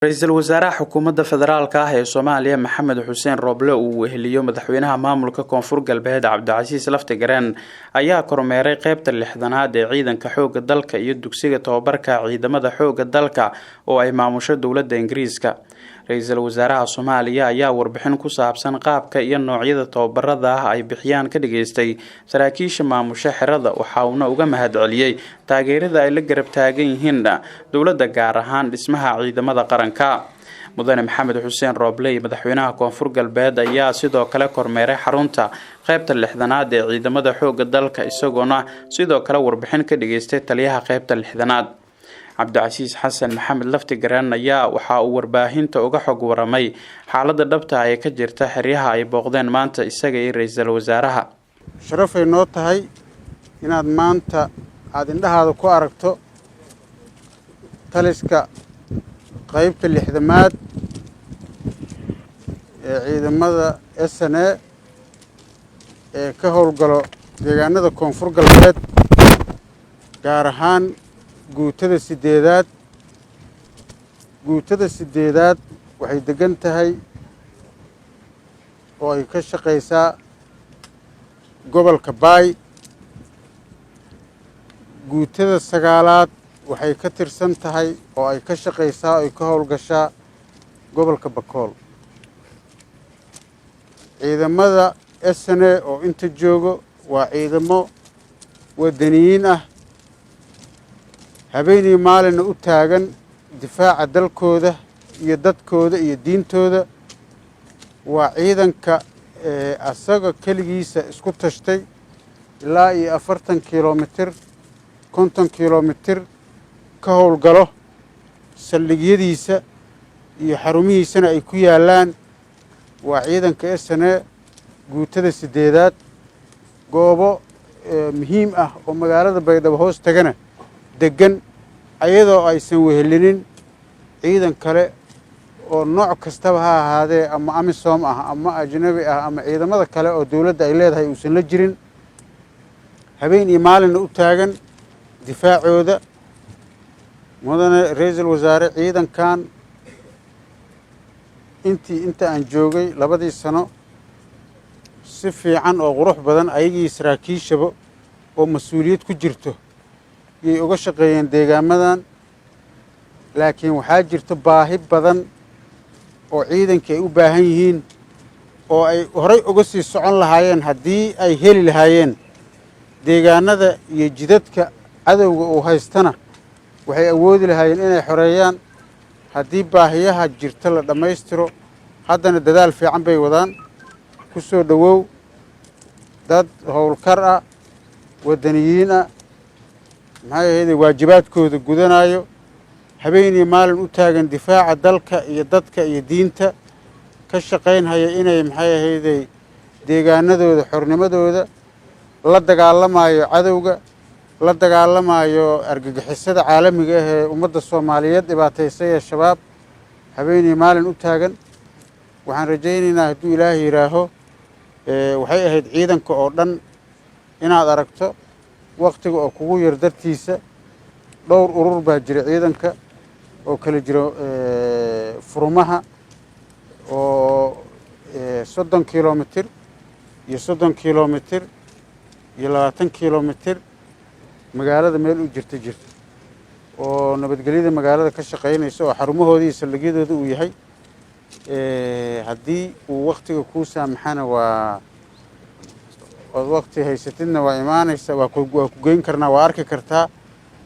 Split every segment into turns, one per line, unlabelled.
Ra'iisul Wasaaraha Xukuumadda Federaalka ah ee Soomaaliya Maxamed Xuseen Roble uu weheliyo madaxweynaha maamulka Koonfur Galbeed Cabdicasiis Laftigareen ayaa kormeeray qaybta 6aad ee ciidanka xoogga dalka iyo dugsiga tababarka ciidamada xoogga dalka oo ay maamusho dowladda Ingiriiska. Ra'iisul Wasaaraha Soomaaliya ayaa warbixin ku saabsan qaabka iyo noocyada tababarada ay bixiyaan ka dhageystay saraakiisha maamusha xirada waxa uu uga mahadceliyay taageerada ay la garab taagan yihiin dowladda gaar ahaan dhismaha ciidamada qaranka. Mudane Maxamed Xuseen Roble madaxweynaha Koonfur Galbeed ayaa sidoo kale kormeeray xarunta qaybta 6aad ee ciidamada xoogga dalka isagoona sidoo kale warbixin ka dhageystay taliyaha qaybta 6aad Cabdicasiis Xasan Maxamed Laftigareen ayaa waxa uu warbaahinta uga xog waramay xaaladda dhabta ah ee ka jirta xeryaha ay booqdeen maanta isaga iyo ra'iisul wasaaraha.
Sharafay noo tahay inaad maanta aad indhahaada ku aragto taliska qaybta 6aad ee ciidamada SNA ee ka howlgalo deegaanada Koonfur Galbeed gaar ahaan guutada 8aad waxay degan tahay oo ay ka shaqeysaa gobolka Baay. guutada 9aad waxay ka tirsan tahay oo ay ka shaqeysaa oo ay ka howlgashaa gobolka Bakool. ciidamada SNA oo inta joogo waa ciidamo wadaniyiin ah habeenii maalina u taagan difaaca dalkooda iyo dadkooda iyo diintooda. waa ciidanka asaga kaligiisa isku tashtay ilaa iyo 40 kilomitir 50 kilomitir ka howlgalo saldhigyadiisa iyo xarumihiisana ay ku yaalaan. waa ciidanka SNA guutada 8aad goobo muhiim ah oo magaalada Baydhabo hoos tagana degan ayadoo aysan wehelinin ciidan kale oo nooc kastaba ha ahaadee ama amisom ah ama ajnabi ah ama ciidamada kale oo dawladda ay leedahay uusan la jirin. habeen iyo maalin u taagan difaacooda. mudane ra'iisul wasaare ciidankan inta aan joogay 2 sano si fiican oo qurux badan ayagii saraakiishaba oo mas'uuliyad ku jirto yay uga shaqeeyeen deegaamadan. laakiin waxaa jirta baahi badan oo ciidanka ay u baahan yihiin oo ay horay uga sii socon lahaayeen haddii ay heli lahaayeen deegaanada iyo jidadka cadowga uu haystana waxay awoodi lahaayeen inay xoreeyaan haddii baahiyaha jirta la dhammaystiro. haddana dadaal fiican bay wadaan. ku soo dhawow dad howlkar ah wadaniyiin ah maxay ahayd waajibaadkooda gudanayo habeenii maalin u taagan difaaca dalka iyo dadka iyo diinta ka shaqeynaya inay maxay ahayd deegaanadooda xornimadooda la dagaalamayo cadowga la dagaalamayo argagixisada caalamiga ah ee ummadda Soomaaliyeed dhibaataysay ee shabaab habeenii maalin u taagan. waxaan rajaynaynaa hadduu Ilaahay yiraaho waxay ahayd ciidanka oo dhan inaad aragto waqtiga oo kugu yar dartiisa. dhowr urur baa jira ciidanka oo kala jira furmaha oo 30 kilomitir iyo 30 kilomitir iyo 20 kilomitir magaalada meel u jirta oo nabadgelyada magaalada ka shaqeynaysa oo xarumahoodii saldhigyadooda uu yahay. haddii uu waqtiga ku saamaxana waa waqti haysatidna waa imaanaysa waa ku geyn karnaa waa arki kartaa.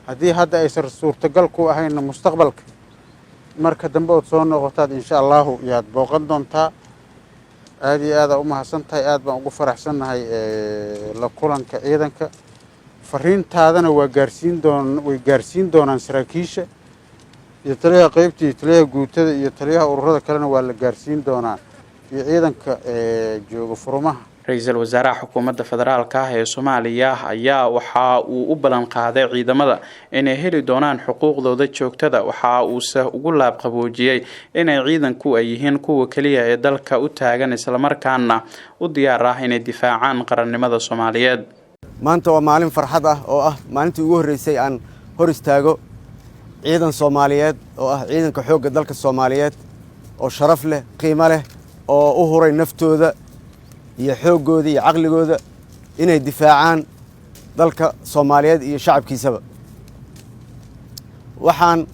haddii hadda aysan suurtagal ku ahayn mustaqbalka marka dambe oo soo noqotaad insha Allah yaad booqan doontaa. aad iyo aad u mahadsantahay. aad baan ugu faraxsanahay la kulanka ciidanka. fariintaadana way gaarsiin doonaan saraakiisha iyo taliyaha qaybta iyo taliyaha guutada iyo taliyaha ururada kalena waa la gaarsiin doonaa iyo ciidanka jooga furmaha.
Ra'iisul Wasaaraha Xukuumadda Federaalka ah ee Soomaaliya ayaa waxa uu u ballan qaaday ciidamada inay heli doonaan xuquuqdooda joogtada. waxa uu ugu laab qaboojiyay inay ciidanku ay yihiin kuwa kaliya ee dalka u taagan isla markaana u diyaar ah inay difaacaan qarannimada Soomaaliyeed.
maanta waa maalin farxad ah oo ah maalintii ugu horeysay aan hor istaago ciidan Soomaaliyeed oo ah ciidanka xoogga dalka Soomaaliyeed oo sharaf leh qiimo leh oo u huray naftooda iyo xoogooda iyo aqligooda inay difaacaan dalka Soomaaliyeed iyo shacabkiisaba waxaan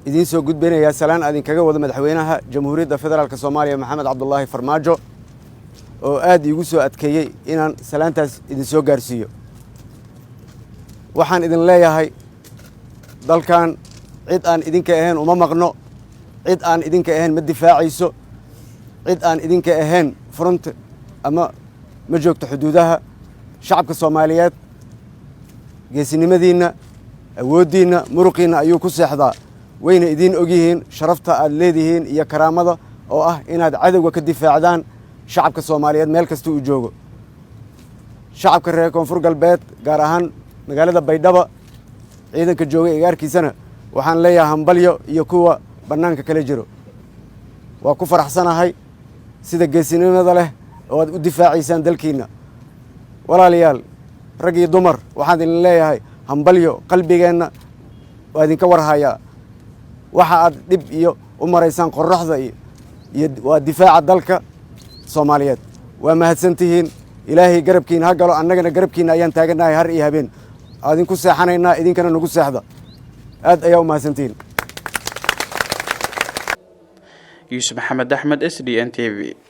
idin soo gudbinayaa salaan adinkaga wada madaxweynaha Jamhuuriyadda Federaalka Soomaaliya Maxamed Cabdullaahi Farmaajo oo aad iigu soo adkeeyay inaan salaantaas idin soo gaarsiiyo waxaan idin leeyahay dalkan cid aan idinka ahayn uma maqno cid aan idinka ahayn ma difaacayso cid aan idinka ahayn front ama ma joogto xuduudaha shacabka Soomaaliyeed geesinimadiina awoodiina muruqiina ayuu ku seexdaa wayna idin ogyihiin sharafta aad leedihiin iyo karaamada oo ah inaad cadawga ka difaacdaan shacabka Soomaaliyeed meel kasta uu joogo shacabka reer Koonfur Galbeed gaar ahaan magaalada Baydhabo ciidanka jooga igaarkiisana waxaan leeyahay hambalyo iyo kuwa banaanka kala jiro waa ku faraxsanahay sida geesinimada leh oo aad u difaaciysaan dalkiina walaalayaal rag iyo dumar waxaan idin leeyahay hambalyo qalbigeena waa idinka warhayaa waxa aad dib iyo u maraysaan qorraxda iyo waa difaaca dalka Soomaaliyeed waa mahadsantihiin ilaahay garabkiina ha galo annagana garabkiina ayaan taaganahay har iyo habeen adinku seexanaynaa idinkana nagu seexda aad ayaa u mahadsantihiin
Yusuf Maxamed Axmed SDN TV